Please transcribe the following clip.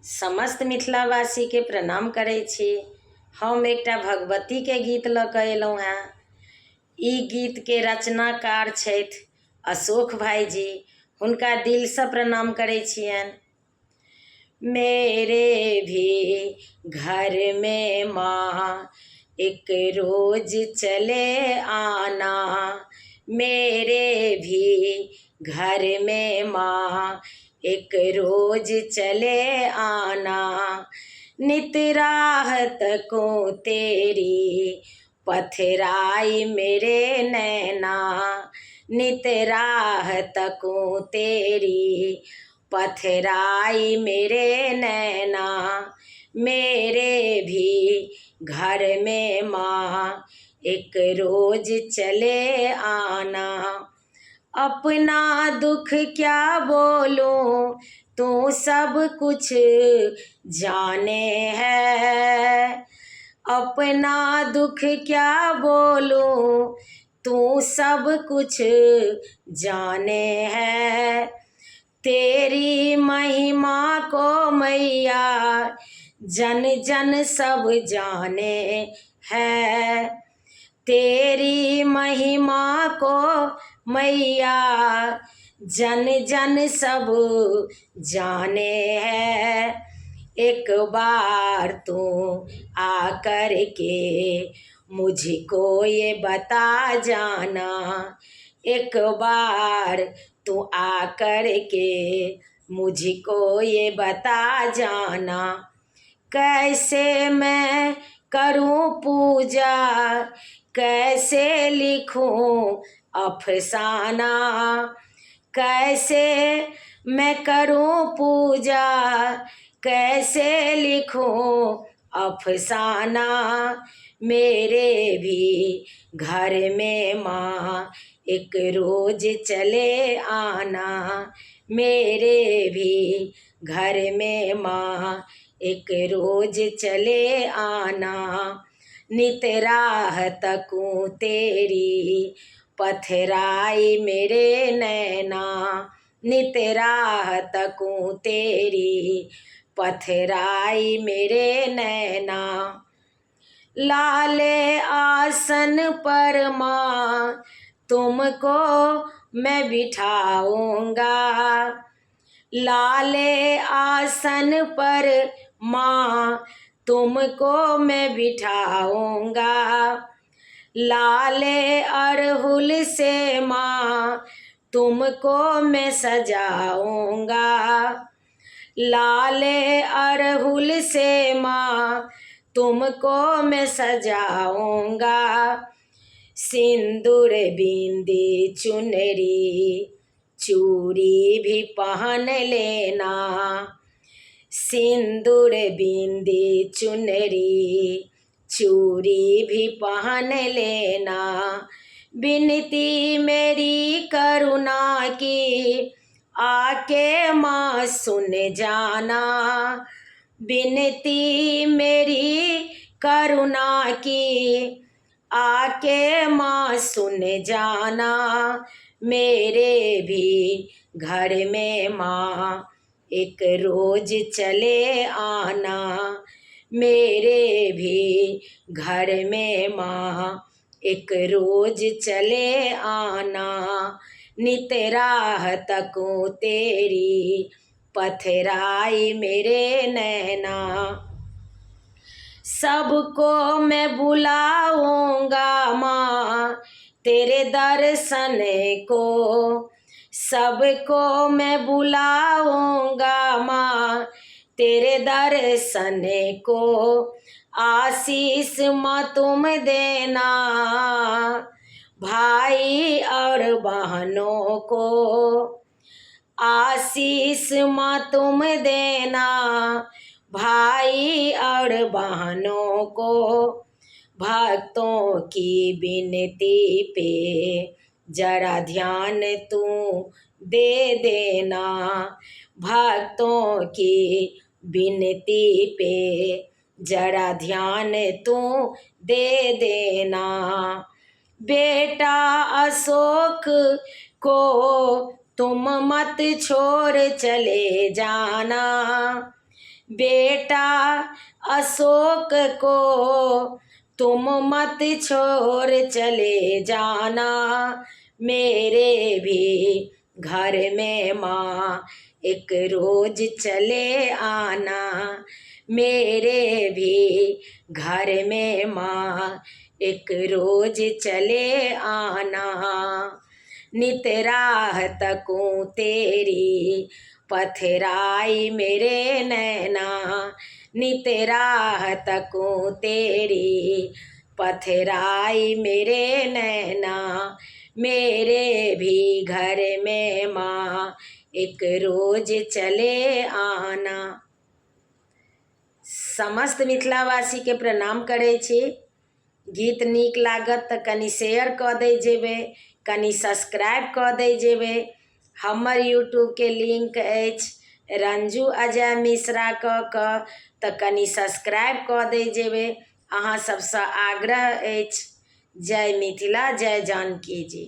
समस्त मिथिलावासी के प्रणाम करै छी। हम एकटा भगवती के गीत लऽ कऽ अयलहुँ हेँ। ई गीत के रचनाकार छथि अशोक भाईजी। हुनका दिलसँ प्रणाम करै छियनि। मेरे भी घर में माँ एक रोज चले आना, मेरे भी घर में माँ एक रोज चले आना, नित राह तकों तेरी पथराई मेरे नैना, नित राह तकों तेरी पथराई मेरे नैना, मेरे भी घर में माँ एक रोज चले आना। अपना दुख क्या बोलूं तू सब कुछ जाने है, अपना दुख क्या बोलूं तू सब कुछ जाने है, तेरी महिमा को मैया जन जन सब जाने है, तेरी महिमा को मैया जन जन सब जाने है। एक बार तू आकर के मुझको ये बता जाना, एक बार तू आकर के मुझको ये बता जाना, कैसे मैं करूं पूजा कैसे लिखूं अफसाना, कैसे मैं करूं पूजा कैसे लिखूं अफसाना, मेरे भी घर में माँ एक रोज चले आना, मेरे भी घर में माँ एक रोज चले आना, नित राह तकूं तेरी पथराई मेरे नैना, नित राह तकूं तेरी पथराई मेरे नैना, लाले आसन पर माँ तुमको मैं बिठाऊंगा, लाले आसन पर माँ तुमको मैं बिठाऊंगा, लाले अड़हुल से माँ तुमको मैं सजाऊंगा, लाले अड़हुल से माँ तुमको मैं सजाऊंगा, सिंदूर बिंदी चुनरी चूड़ी भी पहन लेना, सिंदूर बिंदी चुनरी चूड़ी भी पहन लेना, विनती मेरी करुणा की आके माँ सुन जाना, विनती मेरी करुणा की आके माँ सुन जाना, मेरे भी घर में माँ एक रोज चले आना, मेरे भी घर में माँ एक रोज चले आना, नित राह तकूं तेरी पथराई मेरे नैना, सबको मैं बुलाऊंगा माँ तेरे दर्शन को, सबको मैं बुलाऊंगा माँ तेरे दर्शन को, आशीष माँ तुम देना भाई और बहनों को, आशीष माँ तुम देना भाई और बहनों को, भक्तों की विनती पे जरा ध्यान तू दे देना, भक्तों की विनती पे जरा ध्यान तू दे देना, बेटा अशोक को तुम मत छोड़ चले जाना, बेटा अशोक को तुम मत छोड़ चले जाना, मेरे भी घर में माँ एक रोज चले आना, मेरे भी घर में माँ एक रोज चले आना। नित राह तकूं तेरी पथराई मेरे नैना, नित राह तकूं तेरी पथराई मेरे नैना, मेरे भी घर में माँ एक रोज चले आना। समस्त मिथिलावासी के प्रणाम करै छी। गीत नीक लागत तऽ कनि शेयर कऽ दै जेबै, कनि सब्सक्राइब कऽ दै जेबै। हमर यूट्यूब के लिंक अछि रंजू अजय मिश्रा कऽ तऽ कनि सब्सक्राइब कऽ दै जेबै। अहाँ सबसँ आग्रह अछि। जय मिथिला, जय जानकी जी।